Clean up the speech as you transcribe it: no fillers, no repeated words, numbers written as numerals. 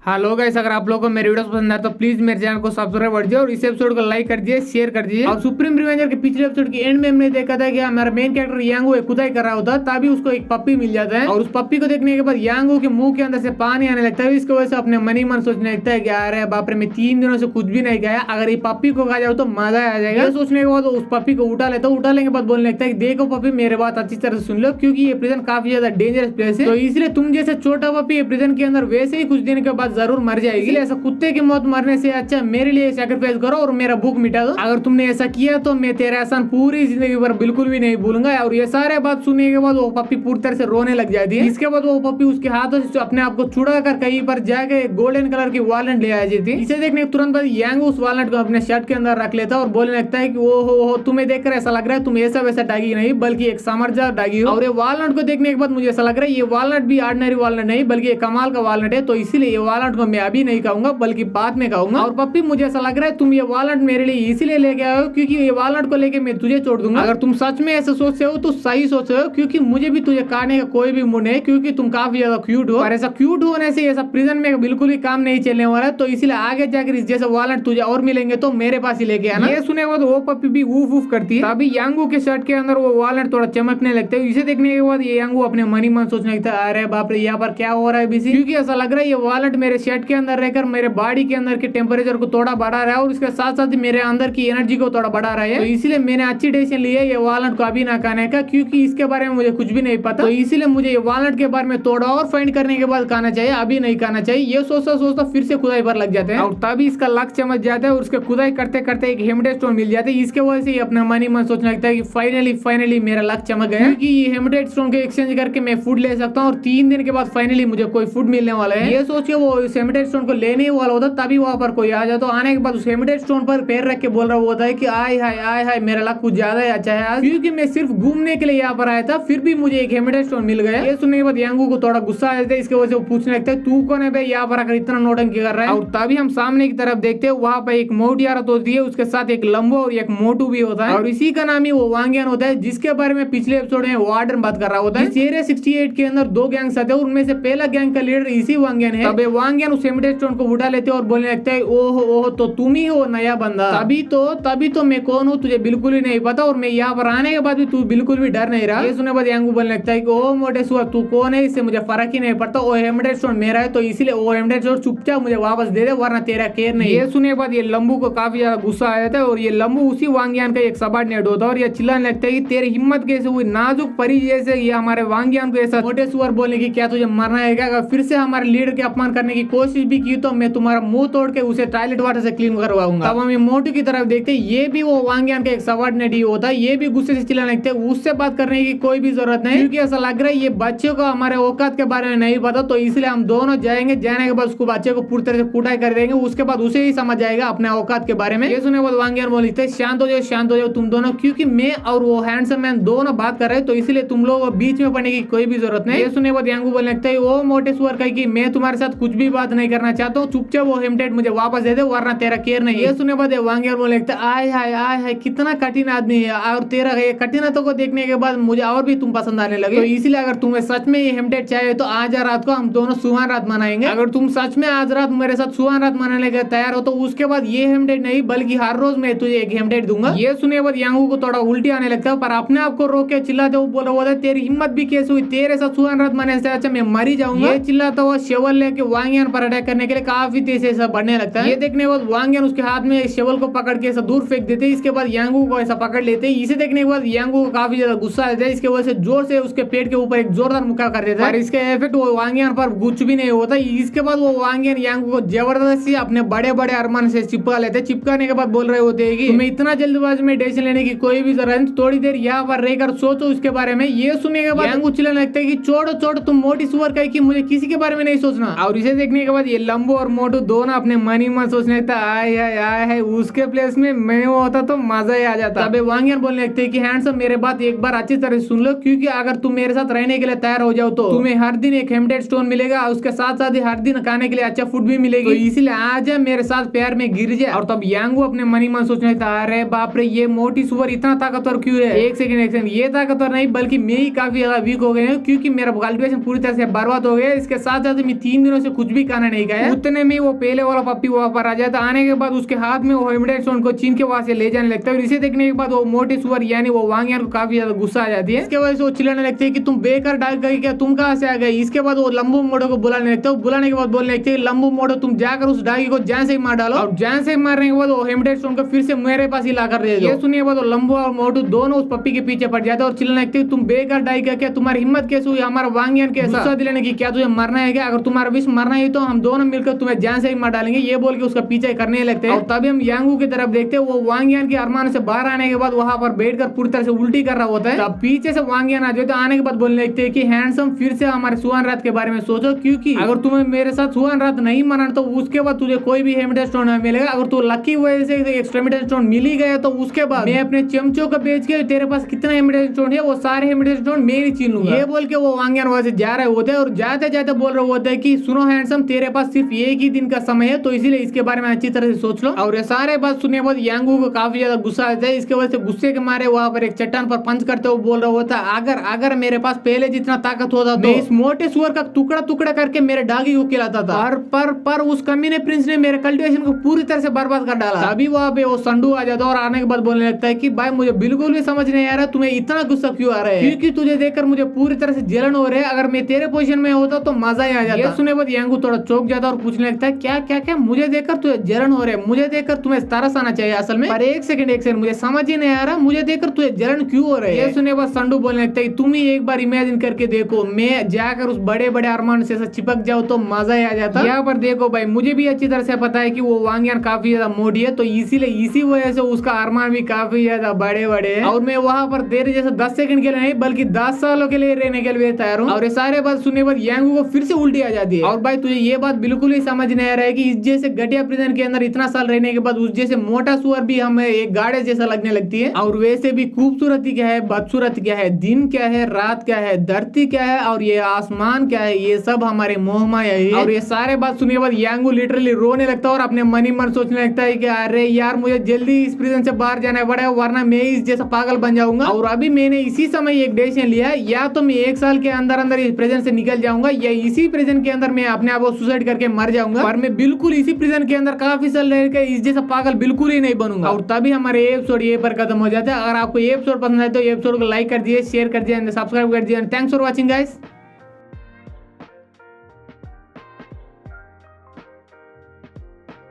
Hello guys, अगर आप लोगों को मेरे वीडियोस पसंद आए तो प्लीज मेरे चैनल को सब्सक्राइब कर दीजिए और इस एपिसोड को लाइक कर दीजिए, शेयर कर दीजिए। और सुप्रीम रिवेंजर के पिछले एपिसोड की एंड में हमने देखा था कि हमारा मेन कैरेक्टर यांगो खुदाई कर रहा होता, तभी उसको एक पप्पी मिल जाता है और उस पप्पी को देखने के बाद यांगो के मुंह के अंदर से पानी आने लगता है। इसकी वजह से अपने मन ही मन सोचने लगता है कि अरे बाप रे, मैं 3 दिनों से कुछ भी नहीं खाया, अगर ये पप्पी को खा जाओ तो मजा आ जाएगा। ये सोचने के बाद उस पप्पी को उठा लेता है। उठा लेने के बाद बोलने लगता है कि देखो पप्पी, मेरे बात अच्छी तरह से सुन लो, क्योंकि ये प्रिजन काफी ज्यादा डेंजरस प्लेस है, तो इसलिए तुम जैसे छोटा पप्पी प्रिजन के अंदर वैसे ही कुछ दिन के बाद जरूर मर जाएगी। ऐसा कुत्ते की मौत मरने से अच्छा मेरे लिए सैक्रिफाइस करो और मेरा भूख मिटा दो। अगर तुमने ऐसा किया तो मैं तेरा एहसान पूरी जिंदगी भर बिल्कुल भी नहीं भूलूंगा। और ये सारे बात सुनने के बाद वो पप्पी पूरी तरह से रोने लग जाती है। इसके बाद वो पप्पी उसके हाथों से अपने आप को छुड़ा कर कहीं पर जाके गोल्डन कलर की वॉलनट ले आई थी। इसे देखने के तुरंत बाद यांगो उस वॉलनट को अपने शर्ट के अंदर रख लेता और बोलने लगता है कि ओ हो तुम्हें देखकर ऐसा लग रहा है तुम ऐसा वैसा डागी नहीं बल्कि एक समझदार डागी हो। और ये वॉलनट को देखने के बाद मुझे ऐसा लग रहा है ये वॉलनट भी ऑर्डिनरी वॉलनट नहीं बल्कि कमाल का वॉलनट है, तो इसीलिए ये वॉलनट को मैं अभी नहीं खाऊंगा बल्कि बाद में खाऊंगा। और पप्पी, मुझे ऐसा लग रहा है तुम ये वॉलनट मेरे लिए इसीलिए लेके आए हो क्योंकि ये वॉलनट को लेके मैं तुझे छोड़ दूंगा। अगर तुम सच में ऐसा सोचते हो तो सही सोच रहे हो, क्योंकि मुझे भी तुझे काटने का कोई भी मूड नहीं, क्योंकि तुम काफी ज्यादा क्यूट हो। और ऐसा क्यूट होने से ऐसा प्रिजन में बिल्कुल ही काम नहीं चलने वाला है, तो इसलिए आगे जाकर इस जैसे वॉलनट तुझे और मिलेंगे तो मेरे पास ही लेके आना। ये सुने के बाद वो पप्पी भी ऊफ ऊफ करती है। तभी यांगो के शर्ट के अंदर वो वॉलनट थोड़ा चमकने लगते है। इसे देखने के बाद ये यांगो अपने मन ही मन सोचने लगता है अरे बाप रे, यहाँ पर क्या हो रहा है बिजी, क्योंकि ऐसा लग रहा है ये वॉलनट मेरे शर्ट के अंदर रहकर मेरे बॉडी के अंदर के टेम्परेचर को थोड़ा बढ़ा रहा है और उसके साथ साथ मेरे अंदर की एनर्जी को थोड़ा बढ़ा रहा है। तो इसीलिए मैंने अच्छी डिसीजन ली है ये वॉलनट को अभी ना खाने का, क्योंकि इसके बारे में मुझे कुछ भी नहीं पता, तो इसीलिए मुझे ये वॉलनट के बारे में थोड़ा और फाइंड करने के बाद खाना चाहिए, अभी नहीं खाना चाहिए। ये सोचता सोचता फिर से खुदाई पर लग जाते हैं और तभी इसका लक चमक जाता है और उसके खुदाई करते करते एक हेमटेट स्टोन मिल जाता है। इसके वजह से अपना मन ही मन सोचने लगता है कि फाइनली मेरा लक चमक गया, क्योंकि ये हेमटेट स्टोन को एक्सचेंज करके मैं फूड ले सकता हूँ और 3 दिन के बाद फाइनली मुझे कोई फूड मिलने वाला है। ये सोच के वो इस हेमटेट स्टोन को लेने वाला होता, तभी वहां पर कोई आ जाता। आने के बाद उस हेमटेट स्टोन पर पैर रख के बोल रहा होता है कि आय हाय मेरा लक कुछ ज्यादा ही अच्छा है आज, क्योंकि मैं सिर्फ घूमने के लिए यहाँ पर आया था, फिर भी मुझे एक हेमटेट स्टोन मिल गया। ये सुनने के बाद यांगो को थोड़ा गुस्सा आ जाता है। इसके वजह से वो पूछने लगता है तू कौन है भाई, यहाँ पर आकर इतना नौटंकी कर रहा है। और तभी हम सामने की तरफ देखते हैं, वहाँ पर एक मोटी औरत होती है, उसके साथ एक लंबो और एक मोटू भी होता है और इसी का नाम ही वो वांग्यान होता है, जिसके बारे में पिछले एपिसोड में वार्डन बात कर रहा होता है। इस एरिया 68 के अंदर 2 गैंग्स आते हैं, उनमें से पहला गैंग का लीडर इसी वांग्यान है। तब वांग्यान उस हेमटेट स्टोन को उठा लेते और बोलने लगता है ओहो तो तुम ही हो नया बंदा, तभी तो मैं कौन हूँ तुझे बिल्कुल ही नहीं पता, और मैं यहाँ पर आने के बाद भी तू बिल्कुल भी डर नहीं रहा। ये सुनने बाद यांगो बोलने लगता है कि ओ मोटे सुअर, तू कौन है, इससे मुझे फर्क ही नहीं पड़ता, वो हेमटेट स्टोन मेरा है, तो इसलिए वो हेमटेट स्टोन चुपचाप मुझे वापस दे दे, वरना तेरा केयर नहीं। ये सुनने के बाद ये लंबू को काफी ज्यादा गुस्सा आ जाता है और ये लंबू उसी वांग्यान का एक सबॉर्डिनेट होता है और ये चिल्लाने लगता है कि तेरी हिम्मत कैसे हुई, नाजुक परी जैसे ये हमारे वांग्यान को ऐसा मोटे सुअर बोलने की, क्या तुझे मरना है क्या? अगर फिर से हमारे लीडर के अपमान करने की कोशिश भी की तो मैं तुम्हारा मुंह तोड़ के उसे टॉयलेट वाटर से क्लीन करवाऊंगा। तब हम मोटू की तरफ देखते, ये भी वो वांग्यान का एक सबॉर्डिनेट ही होता है। ये भी गुस्से से चिल्लाने लगते हैं, उससे बात करने की कोई भी जरूरत नहीं, क्योंकि ऐसा लग रहा है ये बच्चे को हमारे औकात के बारे में नहीं पता, तो इसलिए हम दोनों जाएंगे, जाने के बाद उसको बच्चे को पूरी तरह से कुटाई कर देंगे, उसके बाद उसे ही समझ जाएगा अपने औकात के बारे में। ये सुने बाद वांग्यान बोलते शांत हो जाओ तुम दोनों, क्योंकि मैं और वो हैंडसम मैन दोनों बात कर रहे हैं, तो इसलिए तुम लोग बीच में पड़ने की कोई भी जरूरत नहीं। ये सुने बाद यांगो बोलने लगता है ओ मोटे सुअर कहीं की मैं तुम्हारे साथ कुछ भी बात नहीं करना चाहता हूँ, चुपचाप वो हेमटेट मुझे वापस दे दे, वरना तेरा केयर नहीं। ये सुने बाद वांग्यान बोलने लगता है आय हाय कितना कठिन आदमी है, और तेरा कठिनता को देखने के बाद मुझे और भी तुम पसंद आने लगे, तो इसलिए अगर तुम्हें सच में ये हेमटेट चाहिए तो आज रात को हम दोनों सुहान रात मनाएंगे। अगर तुम सच में आज रात मेरे साथ सुहान रात मनाने के तैयार हो तो उसके बाद ये हेमटेट नहीं बल्कि हर रोज मैं तुझे एक हेमटेट दूंगा। ये सुने बाद यांगो को थोड़ा उल्टी आने लगता है, पर अपने आप को रोक के चिल्लाते हुए बोल रहा होता है तेरी हिम्मत भी कैसे हुई, तेरे साथ सुहान रात मनाने से अच्छा मैं मर ही जाऊंगा। ये चिल्लाता हुआ शेवल लेके वांग्यान पर अटैक करने के लिए काफी तेजी से बढ़ने लगता है। ये देखने के बाद वांग्यान उसके हाथ में शेवल को पकड़ के ऐसा दूर फेंक देते, इसके बाद यांगो को ऐसा पकड़ लेते। इसे देखने के बाद यांगो को काफी ज्यादा गुस्सा आता है, इसके वजह से जोर से उसके पेट के ऊपर एक जोरदार मुक्का कर देता है, और इसके इफेक्ट वो वांग्यान पर कुछ भी नहीं होता। इसके बाद वो वांग्यान यांगो को जबरदस्ती अपने बड़े बड़े अरमान से चिपका लेते हैं। चिपकाने के बाद बोल रहे होते हैं कि तुम्हें इतना जल्दबाजी में डिसीजन लेने की कोई भी जरूरत नहीं, थोड़ी देर यहाँ पर रहकर सोचो उसके बारे में। ये सुनने के बाद यांगो चिल्लाने लगता है कि छोड़ो तुम मोटी सुअर कहीं की, मुझे किसी के बारे में नहीं सोचना। और इसे देखने के बाद ये लंबो और मोटू दोनों अपने मन ही मन सोचने लगता है उसके प्लेस में मैं होता तो मजा ही आ जाता। तब वांग्यान बोलने लगते हैं कि हैंडसम मेरे बात एक बार अच्छी तरह सुन लो, क्योंकि अगर तुम मेरे साथ रहने के लिए तैयार हो जाओ तो तुम्हें हर दिन एक हेमटेट स्टोन मिलेगा, उसके साथ साथ ही हर दिन खाने के लिए अच्छा फूड भी मिलेगी, तो इसलिए आज मेरे साथ प्यार में गिर जाए। और तब यांगो अपने मन ही मन सोचने लगता अरे बाप रे, ये मोटी सुअर इतना ताकतवर क्यों है? एक सेकंड ये ताकतवर नहीं बल्कि मैं ही काफी ज्यादा वीक हो गया हूँ, क्योंकि मेरा कल्टीवेशन पूरी तरह से बर्बाद हो गया। इसके साथ साथ मैं 3 दिनों से कुछ भी खाना नहीं खाया। उतने में वो पहले वाला पप्पी वहां पर आ जाता। आने के बाद उसके हाथ में वो हेमडेड स्टोन को छीन के वहां से ले जाने लगता है। और इसे देखने के बाद वो मोटे सुअर यानी वो वांगियान को काफी ज्यादा गुस्सा आ जाती है। इसके वजह से वो चिल्लाने लगते है कि तुम बेकार डाल गई क्या, तुम कहां से आ गई। इसके बाद वो लंबू मोड़ो को बुलाने लगते है। बुलाने के बाद बोलने लगते है लंबू मोड़ो तुम जाकर उस डागी को जान से ही मार डालो। और जान से मारने के बाद वो हेमडेड स्टोन को फिर से मेरे पास ही लाकर दे दो। ये सुनिए बाद लंबू और मोटू दोनों उस पप्पी के पीछे पड़ जाते हैं और चिल्लाने लगते तुम बेकार डाई का क्या, तुम्हारी हिम्मत कैसे हुई हमारा वांगियान के गुस्सा दिलाने की, क्या तुझे मरना है क्या, अगर तुम्हारा विष मरना है तो हम दोनों मिलकर तुम्हें जान से ही मार डालेंगे। ये बोल के उसका पीछे करने लगते हैं। और तभी हम यांगू की तरफ देखते हैं। वो वांगियान के अरमान से बाहर आने के बाद वहां पर बैठकर पूरी तरह से उल्टी कर रहा होता है। तब पीछे से वांगियान आ जाते, आने के बाद बोलने लगते हैं कि हैंडसम फिर से हमारे सुहान रात के बारे में सोचो, क्योंकि अगर तुम्हें मेरे साथ सुहान रात नहीं मना तो उसके बाद तुझे कोई भी हेमडेड स्टोन नहीं मिलेगा। अगर तू लकी वजह से एक्सट्रीमिटी स्टोन मिल ही गया तो उसके बाद मैं अपने चमचों को बेच के तेरे पास कितना हेमडेड स्टोन है वो सारे हेमडेड स्टोन मैं ही छीन लूंगा। ये बोल के वो वांगियान वहां से जा रहे होते हैं और जाते जाते बोल रहे होते हैं कि सुनो हैंडसम तेरे पास सिर्फ एक ही दिन का समय है, तो इसीलिए इसके बारे में अच्छी तरह से सोच लो। और ये सारे बात सुनने के बाद यांगू को काफी ज्यादा गुस्सा आता है। इसके वजह से गुस्से के मारे वहां पर एक चट्टान पर पंच करते हुए बोल रहा होता है अगर अगर मेरे पास पहले जितना ताकत होता तो इस मोटे सुअर का टुकड़ा टुकड़ा करके मेरे डागी को खिलाता था। पर उस कमीने प्रिंस ने मेरे कल्टीवेशन को पूरी तरह से बर्बाद कर डाला। अभी वहां पे वो संडू आ जाता है और आने के बाद बोलने लगता है कि भाई मुझे बिल्कुल भी समझ नहीं आ रहा तुम्हें इतना गुस्सा क्यों आ रहा है, क्योंकि तुझे देखकर मुझे पूरी तरह से जलन हो रही है। अगर मैं तेरे पोजीशन में होता तो मजा ही आ जाता। ये सुनने बाद यांगू थोड़ा चौंक जाता और पूछने लगता है क्या क्या क्या मुझे देखकर तुझे जलन हो रहा है, मुझे देखकर तुम्हें तरस आना चाहिए असल में, पर एक सेकंड मुझे समझ ही नहीं आ रहा मुझे देखकर तुझे जलन क्यों हो रहा है। ये सुनने बाद संडू बोलने लगता है तुम ही एक बार इमेजिन करके देखो मैं जाकर उस बड़े बड़े अरमान से चिपक जाओ तो मजा ही आ जाता। यहाँ पर देखो भाई मुझे भी अच्छी तरह से पता है कि वो वांगियान काफी ज्यादा मोटी है, तो इसीलिए इसी वजह से उसका अरमान भी काफी ज्यादा बड़े बड़े है। और मैं वहां पर तेरे जैसे 10 सेकंड के लिए नहीं बल्कि 10 सालों के लिए रहने के लिए तैयार हूँ। और ये सारे बात सुनने के बाद यांगू को फिर से उल्टी आ जाती है। और भाई तुझे ये बात बिल्कुल ही समझ नहीं आ रहा है कि इस जैसे घटिया प्रिजन के अंदर इतना साल रहने के बाद उस जैसे मोटा सुअर भी हमें एक गाड़े जैसा लगने लगती है। और वैसे भी खूबसूरती क्या है, बदसूरत क्या है, दिन क्या है, रात क्या है, धरती क्या है और ये आसमान क्या है, ये सब हमारे मोह माया है। और ये सारे बात सुनने के बाद यांगू लिटरली रोने लगता है और अपने मन ही मन सोचने लगता है कि अरे यार मुझे जल्दी इस प्रिजन से बाहर जाना पड़ेगा वरना मैं इस जैसा पागल बन जाऊंगा। और अभी मैंने इसी समय एक डिसीजन लिया, या तो मैं 1 साल के अंदर अंदर इस प्रिजन से निकल जाऊंगा या इसी प्रिजन के अंदर मैं अपने आप को सुसाइड करके मर जाऊंगा। और मैं बिल्कुल इसी प्रिजन के अंदर काफी साल रहकर इस जैसा पागल बिल्कुल ही नहीं बनूंगा। और तभी हमारे एपिसोड ये पर खत्म हो जाता है। अगर आपको ये एपिसोड पसंद है तो एपिसोड को लाइक कर दिए, शेयर कर दिए, सब्सक्राइब कर दिए। Thanks for watching guys.